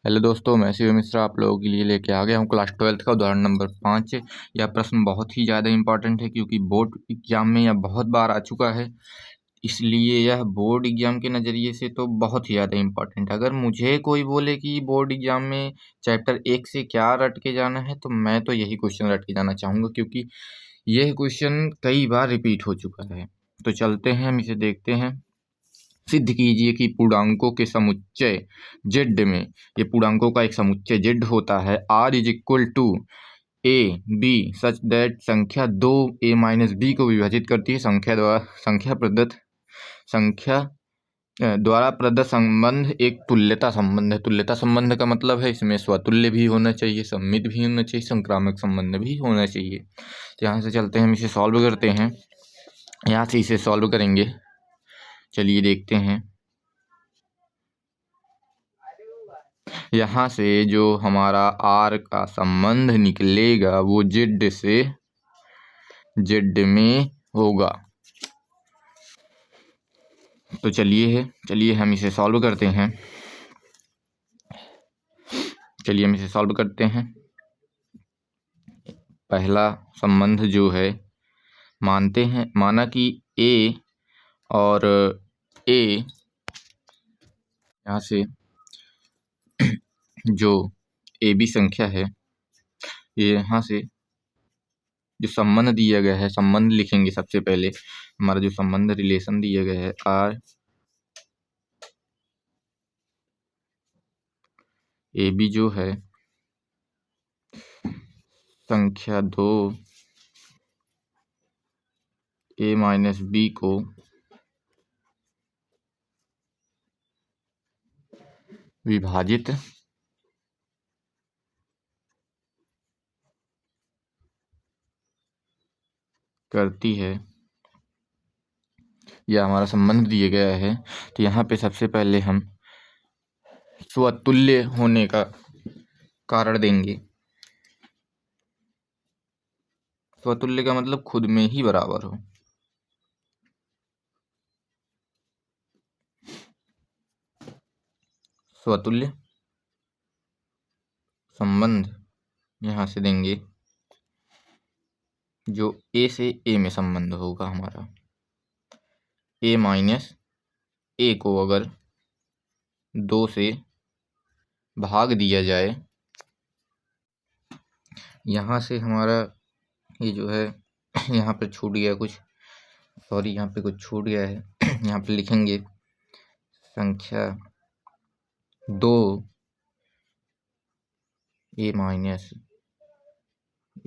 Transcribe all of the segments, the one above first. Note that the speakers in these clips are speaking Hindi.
हेलो दोस्तों, मैं शिव मिश्रा आप लोगों के लिए लेके आ गया हूँ क्लास 12th का उदाहरण नंबर 5। यह प्रश्न बहुत ही ज़्यादा इम्पॉर्टेंट है क्योंकि बोर्ड एग्जाम में यह बहुत बार आ चुका है। इसलिए यह बोर्ड एग्जाम के नज़रिए से तो बहुत ही ज़्यादा इम्पॉर्टेंट है। अगर मुझे कोई बोले कि बोर्ड एग्जाम में चैप्टर 1 से क्या रट के जाना है, तो मैं तो यही क्वेश्चन रट के जाना चाहूँगा क्योंकि यह क्वेश्चन कई बार रिपीट हो चुका है। तो चलते हैं, हम इसे देखते हैं। सिद्ध कीजिए कि पूर्णांकों के समुच्चय z में, ये पूर्णांकों का एक समुच्चय z होता है, r is equal to a b such that संख्या 2 a माइनस b को विभाजित करती है संख्या द्वारा प्रदत्त संबंध एक तुल्यता संबंध है। तुल्यता संबंध का मतलब है इसमें स्वतुल्य भी होना चाहिए, सममित भी होना चाहिए, संक्रामक संबंध भी होना चाहिए। तो यहाँ से चलते हैं, हम इसे सॉल्व करते हैं। यहाँ से इसे सॉल्व करेंगे, चलिए देखते हैं। यहाँ से जो हमारा r का संबंध निकलेगा वो z से z में होगा। तो चलिए हम इसे सॉल्व करते हैं। पहला संबंध जो है, माना कि a और a, यहाँ से जो ए बी संख्या है, ये यहाँ से जो संबंध दिया गया है, संबंध लिखेंगे। सबसे पहले हमारा जो संबंध रिलेशन दिया गया है, r ए बी जो है संख्या 2 a माइनस बी को विभाजित करती है, यह हमारा संबंध दिया गया है। तो यहाँ पे सबसे पहले हम स्वतुल्य होने का कारण देंगे। स्वतुल्य का मतलब खुद में ही बराबर हो। स्वतुल्य संबंध यहाँ से देंगे जो a से a में संबंध होगा हमारा। a माइनस a को अगर 2 से भाग दिया जाए, यहाँ से हमारा ये जो है यहाँ पे छूट गया कुछ, सॉरी यहाँ पे कुछ छूट गया है। यहाँ पे लिखेंगे संख्या 2 a माइनस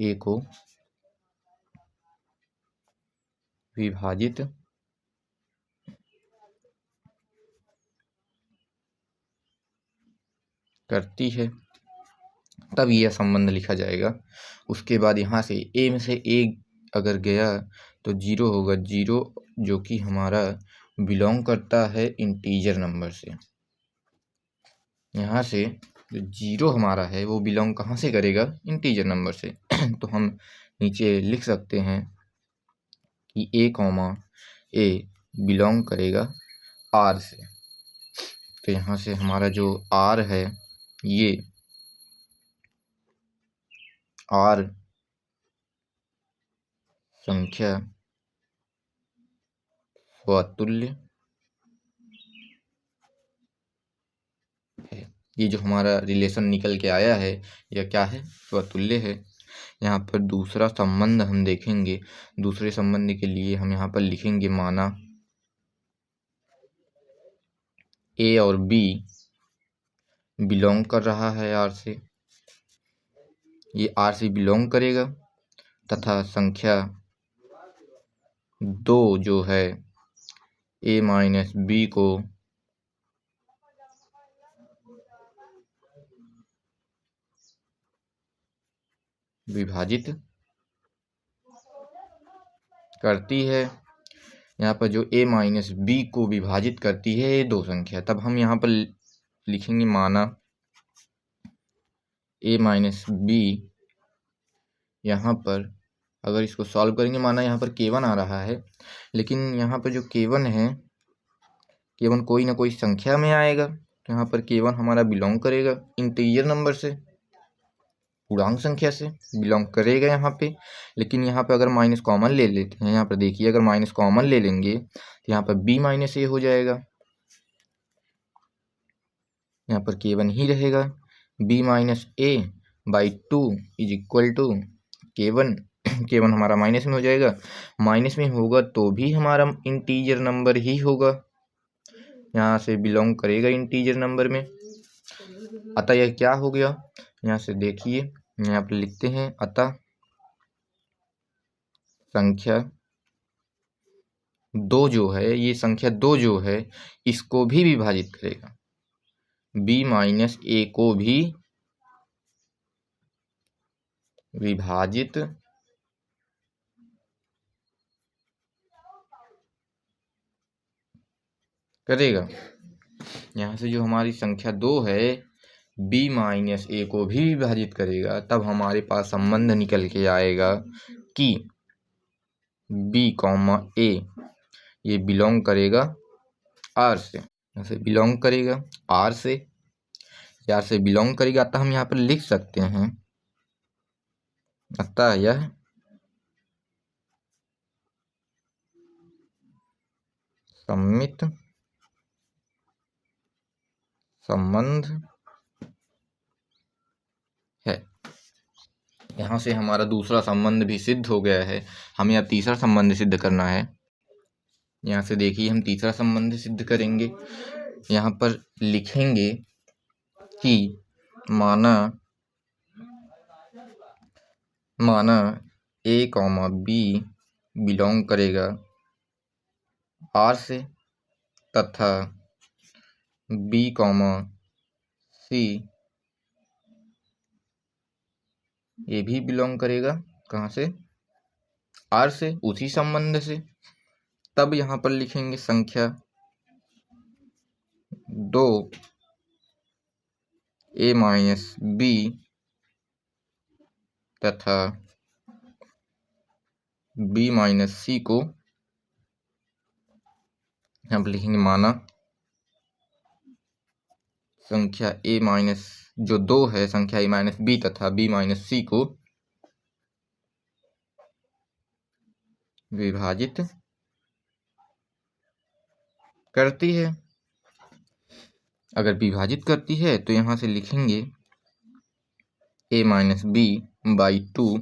a को विभाजित करती है, तब यह संबंध लिखा जाएगा। उसके बाद यहाँ से a में से a अगर गया तो 0 होगा, 0 जो कि हमारा बिलोंग करता है इंटीजर नंबर से। यहाँ से जो 0 हमारा है वो बिलोंग कहाँ से करेगा? इंटीजर नंबर से। तो हम नीचे लिख सकते हैं कि a बिलोंग करेगा r से। तो यहाँ से हमारा जो r है, ये r संख्या स्वतुल्य है। ये जो हमारा रिलेशन निकल के आया है, यह क्या है? स्वतुल्य है। यहाँ पर दूसरा संबंध हम देखेंगे। दूसरे संबंध के लिए हम यहाँ पर लिखेंगे, माना a और b बिलोंग कर रहा है r से, ये r से बिलोंग करेगा, तथा संख्या 2 जो है a माइनस b को विभाजित करती है। यहाँ पर जो a माइनस बी को विभाजित करती है, ये 2 संख्या। तब हम यहाँ पर लिखेंगे, माना a माइनस बी, यहाँ पर अगर इसको सॉल्व करेंगे, माना यहाँ पर k1 आ रहा है, लेकिन यहाँ पर जो k1 है, k1 कोई ना कोई संख्या में आएगा। तो यहाँ पर K1 हमारा बिलोंग करेगा इंटीजर नंबर से, पूर्णांक संख्या से बिलोंग करेगा यहाँ पे। लेकिन यहाँ पे अगर माइनस कॉमन ले लेते हैं, यहाँ पर देखिए अगर माइनस कॉमन ले लेंगे तो यहाँ पर B माइनस A हो जाएगा, यहाँ पर K1 ही रहेगा। B minus A by 2 is equal to K1। K1 हमारा माइनस में हो जाएगा, माइनस में होगा तो भी हमारा इंटीजर नंबर ही होगा, यहाँ से बिलोंग करेगा इंटीजर नंबर में। अतः यह क्या हो गया, यहाँ से देखिए यहाँ पर लिखते हैं, अतः संख्या 2 जो है, ये संख्या 2 जो है इसको भी विभाजित करेगा, B माइनस A को भी विभाजित करेगा। यहाँ से जो हमारी संख्या 2 है B माइनस A को भी विभाजित करेगा, तब हमारे पास संबंध निकल के आएगा कि B कॉमा A ये बिलोंग करेगा R से, यहाँ से बिलोंग करेगा R से बिलोंग करेगा। अतः हम यहाँ पर लिख सकते हैं, अतः यह सममित संबंध है। यहाँ से हमारा दूसरा संबंध भी सिद्ध हो गया है, हमें अब तीसरा संबंध सिद्ध करना है। यहाँ से देखिए हम तीसरा संबंध सिद्ध करेंगे, यहाँ पर लिखेंगे कि माना A कॉमा B बिलोंग करेगा R से तथा B कॉमा C ये भी बिलोंग करेगा कहाँ से, R से, उसी संबंध से। तब यहाँ पर लिखेंगे संख्या 2 A माइनस B तथा B माइनस C को यहाँ पर लिखेंगे, माना संख्या A माइनस जो 2 है, संख्या A माइनस B तथा B माइनस C को विभाजित करती है। अगर विभाजित करती है तो यहाँ से लिखेंगे A माइनस B बाई 2,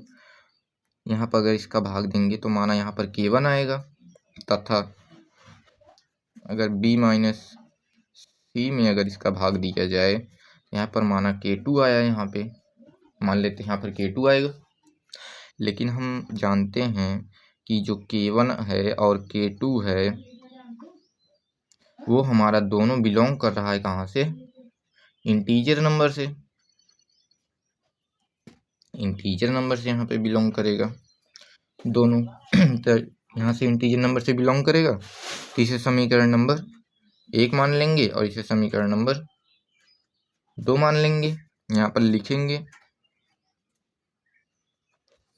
यहाँ पर अगर इसका भाग देंगे तो माना यहाँ पर K1 आएगा, तथा अगर B माइनस C में अगर इसका भाग दिया जाए, यहाँ पर माना K2 आया, यहाँ पे मान लेते हैं यहाँ पर K2 आएगा। लेकिन हम जानते हैं कि जो K1 है और K2 है वो हमारा दोनों बिलोंग कर रहा है कहाँ से, इंटीजर नंबर से, इंटीजर नंबर से यहाँ पे बिलोंग करेगा दोनों। तो यहाँ से इंटीजर नंबर से बिलोंग करेगा तो इसे समीकरण नंबर 1 मान लेंगे और इसे समीकरण नंबर 2 मान लेंगे। यहाँ पर लिखेंगे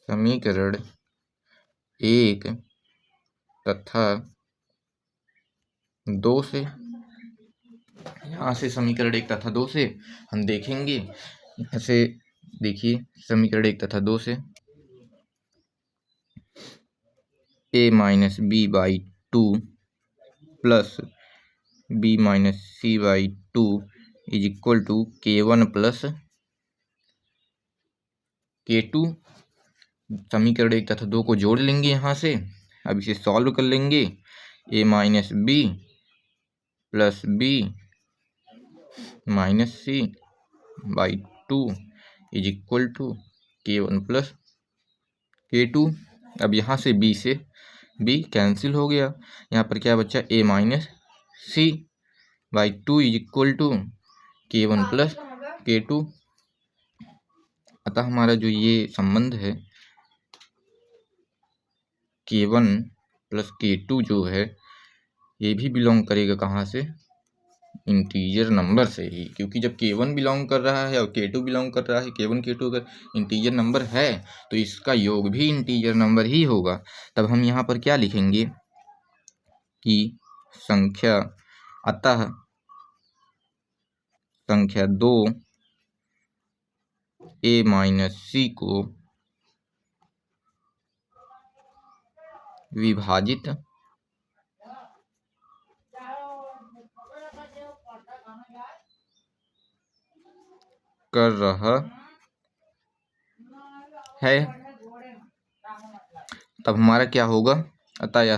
समीकरण 1 तथा 2 से, यहाँ से समीकरण 1 तथा 2 से हम देखेंगे, यहाँ से देखिए समीकरण 1 तथा 2 से A minus B by 2 plus B minus C by 2 is equal to K1 plus K2। समीकरण 1 तथा 2 को जोड़ लेंगे यहाँ से, अब इसे सॉल्व कर लेंगे। A minus B plus B minus C by 2 is equal to K1 plus K2। अब यहाँ से B से B कैंसिल हो गया, यहाँ पर क्या बचा, A minus C by 2 is equal to K1 plus K2। अतः हमारा जो ये संबंध है K1 प्लस K2 जो है ये भी बिलोंग करेगा कहाँ से, इंटीजर नंबर से ही, क्योंकि जब K1 बिलोंग कर रहा है और K2 बिलोंग कर रहा है, K1 K2 अगर इंटीजर नंबर है तो इसका योग भी इंटीजर नंबर ही होगा। तब हम यहाँ पर क्या लिखेंगे कि संख्या, अतः संख्या 2 a माइनस c को विभाजित कर रहा है, तब हमारा क्या होगा? अतः यह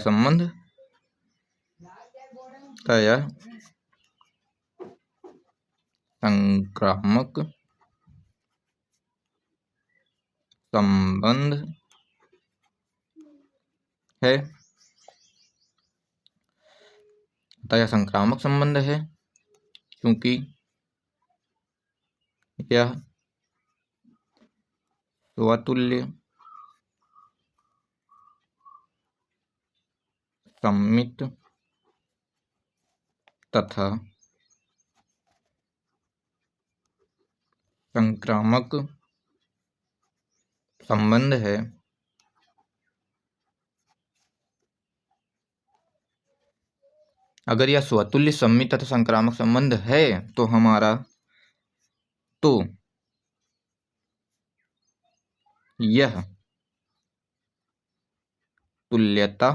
संक्रामक संबंध है। अतः यह संक्रामक संबंध है क्योंकि यह स्वतुल्य सममित तथा संक्रामक संबंध है। अगर यह स्वतुल्य सममित तथा संक्रामक संबंध है तो यह तुल्यता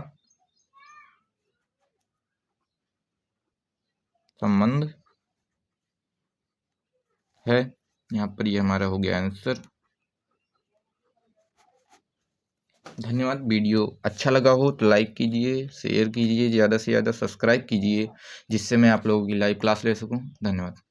संबंध है। यहाँ पर ये हमारा हो गया आंसर। धन्यवाद। वीडियो अच्छा लगा हो तो लाइक कीजिए, शेयर कीजिए, ज़्यादा से ज़्यादा सब्सक्राइब कीजिए, जिससे मैं आप लोगों की लाइव क्लास ले सकूं। धन्यवाद।